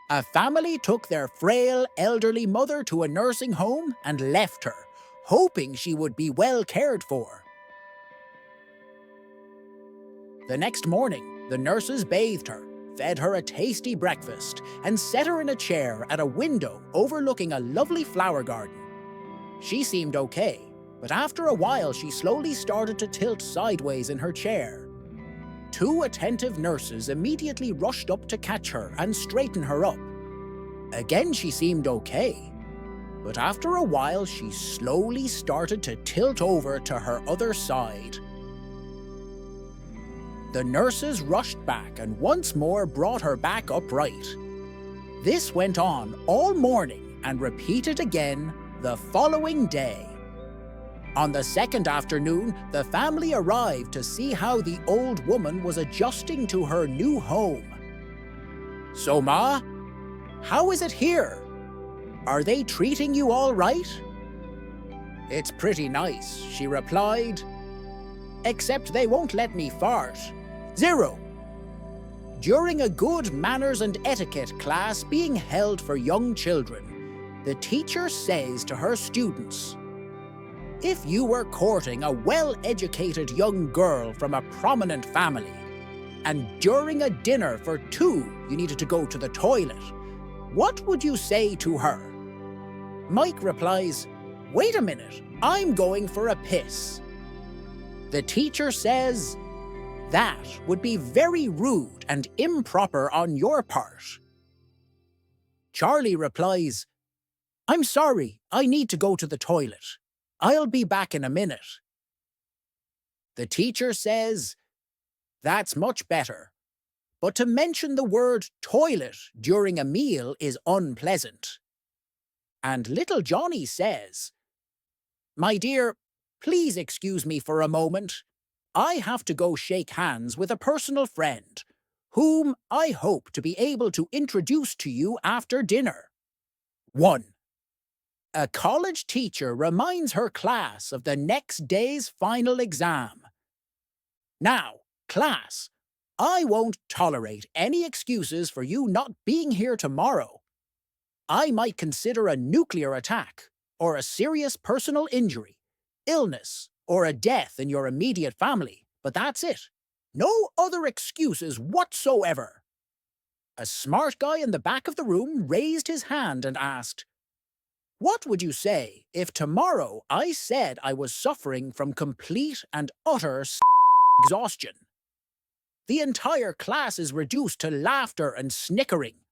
A family took their frail, elderly mother to a nursing home and left her, hoping she would be well cared for. The next morning, the nurses bathed her, fed her a tasty breakfast, and set her in a chair at a window overlooking a lovely flower garden. She seemed okay, but after a while she slowly started to tilt sideways in her chair. Two attentive nurses immediately rushed up to catch her and straighten her up. Again she seemed okay, but after a while she slowly started to tilt over to her other side. The nurses rushed back and once more brought her back upright. This went on all morning and repeated again the following day. On the second afternoon, the family arrived to see how the old woman was adjusting to her new home. "So, Ma, how is it here? Are they treating you all right?" "It's pretty nice," she replied. "Except they won't let me fart. 0. During a good manners and etiquette class being held for young children, the teacher says to her students, "If you were courting a well-educated young girl from a prominent family, and during a dinner for two you needed to go to the toilet, what would you say to her?" Mike replies, "Wait a minute, I'm going for a piss." The teacher says, "That would be very rude and improper on your part." Charlie replies, "I'm sorry, I need to go to the toilet. I'll be back in a minute." The teacher says, "That's much better, but to mention the word toilet during a meal is unpleasant." And little Johnny says, "My dear, please excuse me for a moment. I have to go shake hands with a personal friend, whom I hope to be able to introduce to you after dinner." 1. A college teacher reminds her class of the next day's final exam. "Now, class, I won't tolerate any excuses for you not being here tomorrow. I might consider a nuclear attack, or a serious personal injury, illness, or a death in your immediate family, but that's it. No other excuses whatsoever." A smart guy in the back of the room raised his hand and asked, "What would you say if tomorrow I said I was suffering from complete and utter exhaustion?" The entire class is reduced to laughter and snickering.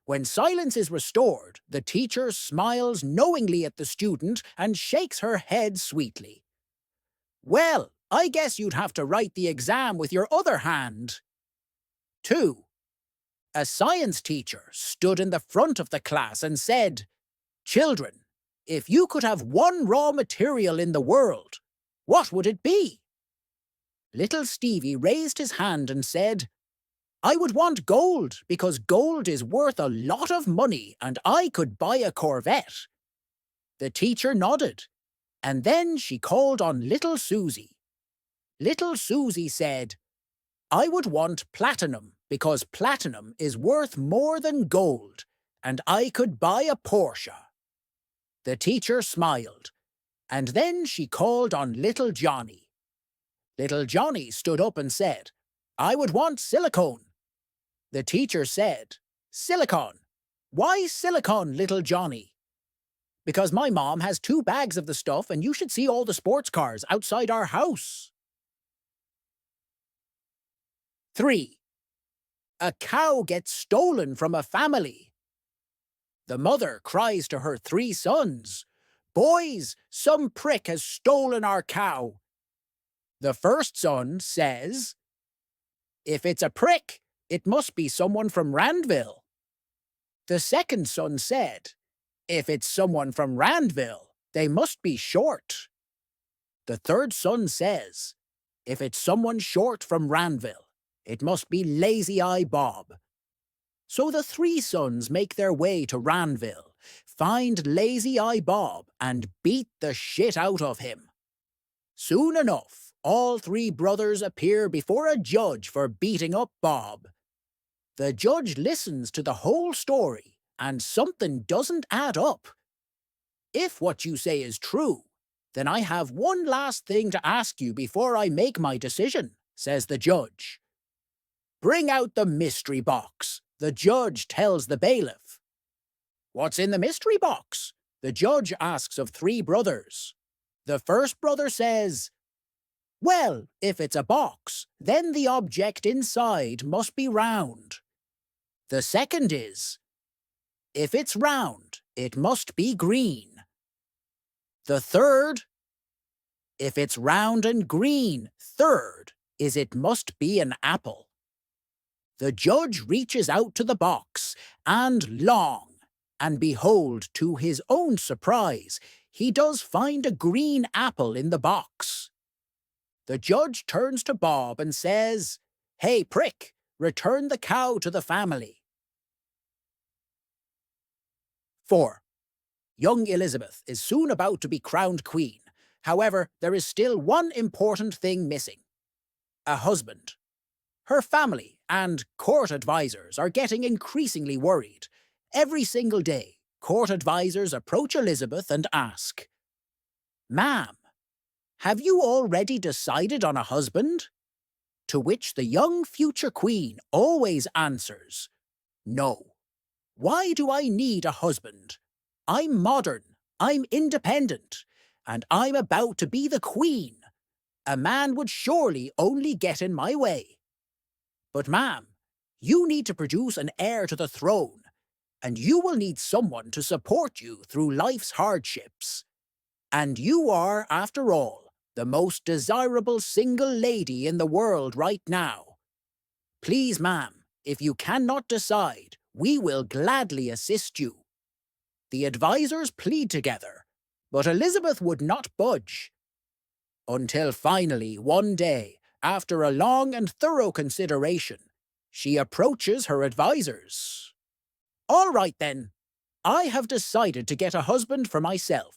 When silence is restored, the teacher smiles knowingly at the student and shakes her head sweetly. "Well, I guess you'd have to write the exam with your other hand." 2. A science teacher stood in the front of the class and said, "Children, if you could have one raw material in the world, what would it be?" Little Stevie raised his hand and said, "I would want gold, because gold is worth a lot of money and I could buy a Corvette." The teacher nodded, and then she called on little Susie. Little Susie said, "I would want platinum, because platinum is worth more than gold, and I could buy a Porsche." The teacher smiled, and then she called on little Johnny. Little Johnny stood up and said, "I would want silicone." The teacher said, "Silicon. Why silicon, little Johnny?" "Because my mom has 2 bags of the stuff and you should see all the sports cars outside our house." 3. A cow gets stolen from a family. The mother cries to her 3 sons, "Boys, some prick has stolen our cow." The first son says, "If it's a prick, it must be someone from Randville." The second son said, "If it's someone from Randville, they must be short." The third son says, "If it's someone short from Randville, it must be Lazy Eye Bob." So the 3 sons make their way to Randville, find Lazy Eye Bob, and beat the shit out of him. Soon enough, all 3 brothers appear before a judge for beating up Bob. The judge listens to the whole story, and something doesn't add up. If what you say is true, then I have one last thing to ask you before I make my decision, says the judge. Bring out the mystery box, the judge tells the bailiff. What's in the mystery box? The judge asks of three brothers. The first brother says, well, if it's a box, then the object inside must be round. The second is, if it's round, it must be green. The third, if it's round and green, third is it must be an apple. The judge reaches out to the box, and behold, to his own surprise, he does find a green apple in the box. The judge turns to Bob and says, hey, prick, return the cow to the family. 4. Young Elizabeth is soon about to be crowned queen. However, there is still one important thing missing. A husband. Her family and court advisors are getting increasingly worried. Every single day, court advisors approach Elizabeth and ask, Ma'am, have you already decided on a husband? To which the young future queen always answers, no. Why do I need a husband? I'm modern, I'm independent, and I'm about to be the queen. A man would surely only get in my way. But ma'am, you need to produce an heir to the throne, and you will need someone to support you through life's hardships. And you are, after all, the most desirable single lady in the world right now. Please, ma'am, if you cannot decide, we will gladly assist you. The advisors plead together, but Elizabeth would not budge. Until finally, one day, after a long and thorough consideration, she approaches her advisors. All right then, I have decided to get a husband for myself,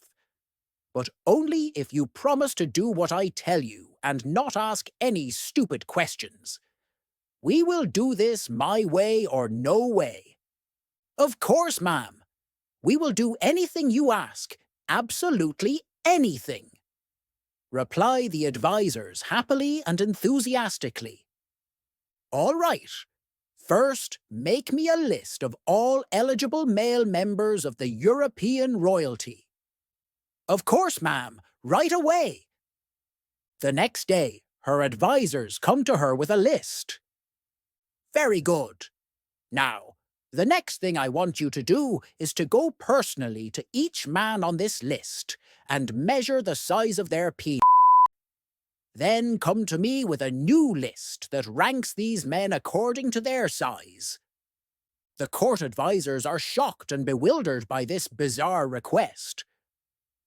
but only if you promise to do what I tell you and not ask any stupid questions. We will do this my way or no way. Of course, ma'am. We will do anything you ask, absolutely anything. Reply the advisors happily and enthusiastically. All right. First, make me a list of all eligible male members of the European royalty. Of course, ma'am, right away. The next day, her advisors come to her with a list. Very good. Now, the next thing I want you to do is to go personally to each man on this list and measure the size of their penis. Then come to me with a new list that ranks these men according to their size. The court advisors are shocked and bewildered by this bizarre request,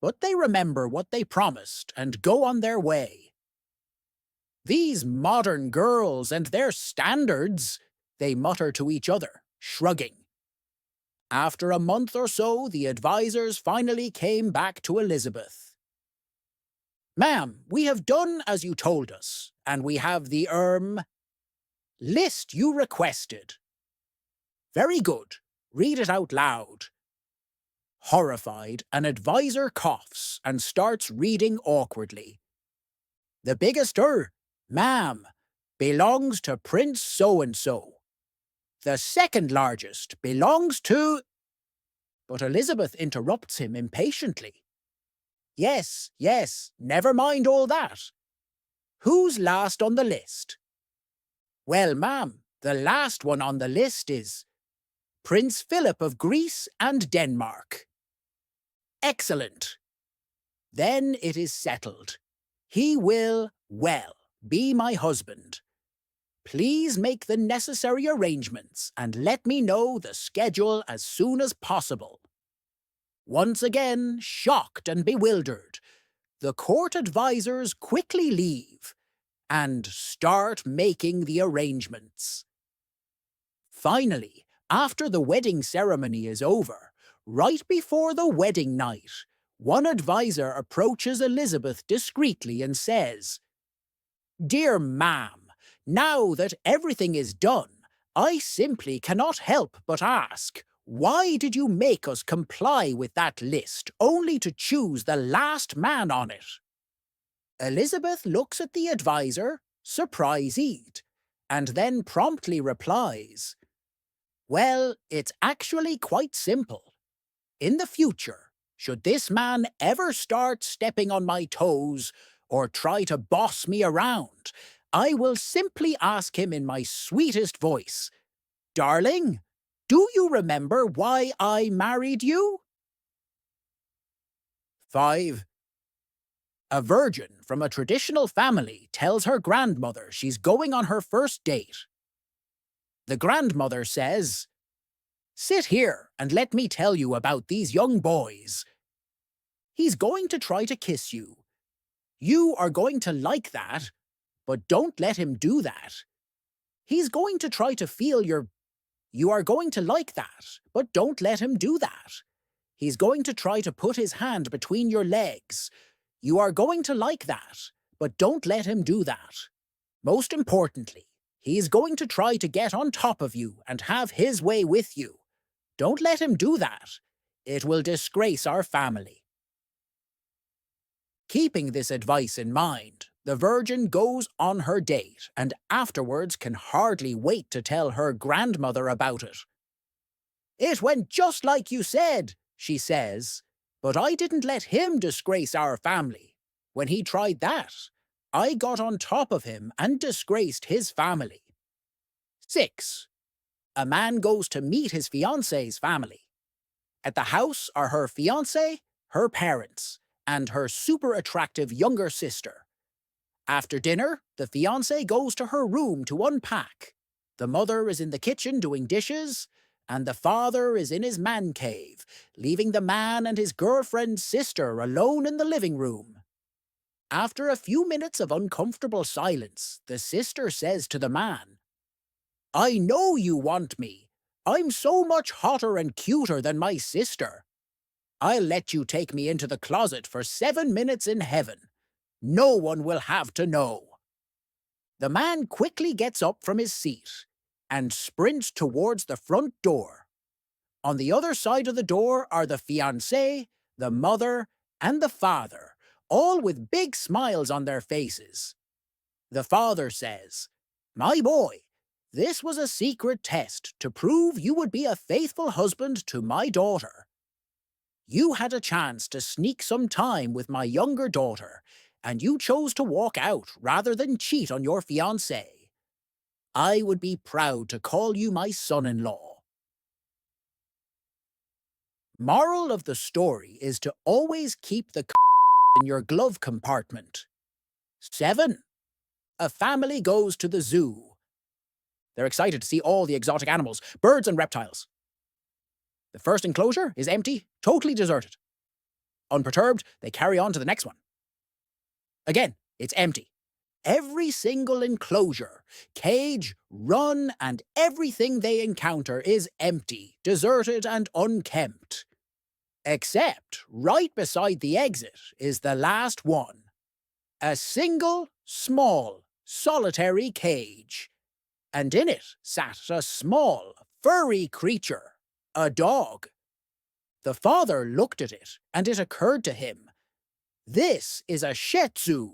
but they remember what they promised and go on their way. These modern girls and their standards, they mutter to each other, shrugging. After a month or so, the advisors finally came back to Elizabeth. Ma'am, we have done as you told us, and we have the, list you requested. Very good. Read it out loud. Horrified, an advisor coughs and starts reading awkwardly. The biggest ma'am, belongs to Prince so-and-so. The second largest belongs to... But Elizabeth interrupts him impatiently. Yes, never mind all that. Who's last on the list? Well, ma'am, the last one on the list is Prince Philip of Greece and Denmark. Excellent. Then it is settled. He will, be my husband. Please make the necessary arrangements and let me know the schedule as soon as possible. Once again, shocked and bewildered, the court advisors quickly leave and start making the arrangements. Finally, after the wedding ceremony is over, right before the wedding night, one advisor approaches Elizabeth discreetly and says, Dear ma'am, now that everything is done, I simply cannot help but ask, why did you make us comply with that list only to choose the last man on it? Elizabeth looks at the advisor, surprised, and then promptly replies, well, it's actually quite simple. In the future, should this man ever start stepping on my toes or try to boss me around, I will simply ask him in my sweetest voice, darling, do you remember why I married you? 5. A virgin from a traditional family tells her grandmother she's going on her first date. The grandmother says, sit here and let me tell you about these young boys. He's going to try to kiss you. You are going to like that, but don't let him do that. He's going to try to feel your... You are going to like that, but don't let him do that. He's going to try to put his hand between your legs. You are going to like that, but don't let him do that. Most importantly, he's going to try to get on top of you and have his way with you. Don't let him do that. It will disgrace our family. Keeping this advice in mind, the virgin goes on her date and afterwards can hardly wait to tell her grandmother about it. It went just like you said, she says, but I didn't let him disgrace our family. When he tried that, I got on top of him and disgraced his family. 6. A man goes to meet his fiancée's family. At the house are her fiancé, her parents, and her super attractive younger sister. After dinner, the fiancé goes to her room to unpack. The mother is in the kitchen doing dishes, and the father is in his man cave, leaving the man and his girlfriend's sister alone in the living room. After a few minutes of uncomfortable silence, the sister says to the man, I know you want me. I'm so much hotter and cuter than my sister. I'll let you take me into the closet for 7 minutes in heaven. No one will have to know. The man quickly gets up from his seat and sprints towards the front door. On the other side of the door are the fiancé, the mother, and the father, all with big smiles on their faces. The father says, my boy, this was a secret test to prove you would be a faithful husband to my daughter. You had a chance to sneak some time with my younger daughter, and you chose to walk out rather than cheat on your fiancé. I would be proud to call you my son-in-law. Moral of the story is to always keep the in your glove compartment. 7. A family goes to the zoo. They're excited to see all the exotic animals, birds and reptiles. The first enclosure is empty, totally deserted. Unperturbed, they carry on to the next one. Again, it's empty. Every single enclosure, cage, run, and everything they encounter is empty, deserted, and unkempt. Except right beside the exit is the last one. A single, small, solitary cage. And in it sat a small, furry creature, a dog. The father looked at it, and it occurred to him, this is a Shih Tzu.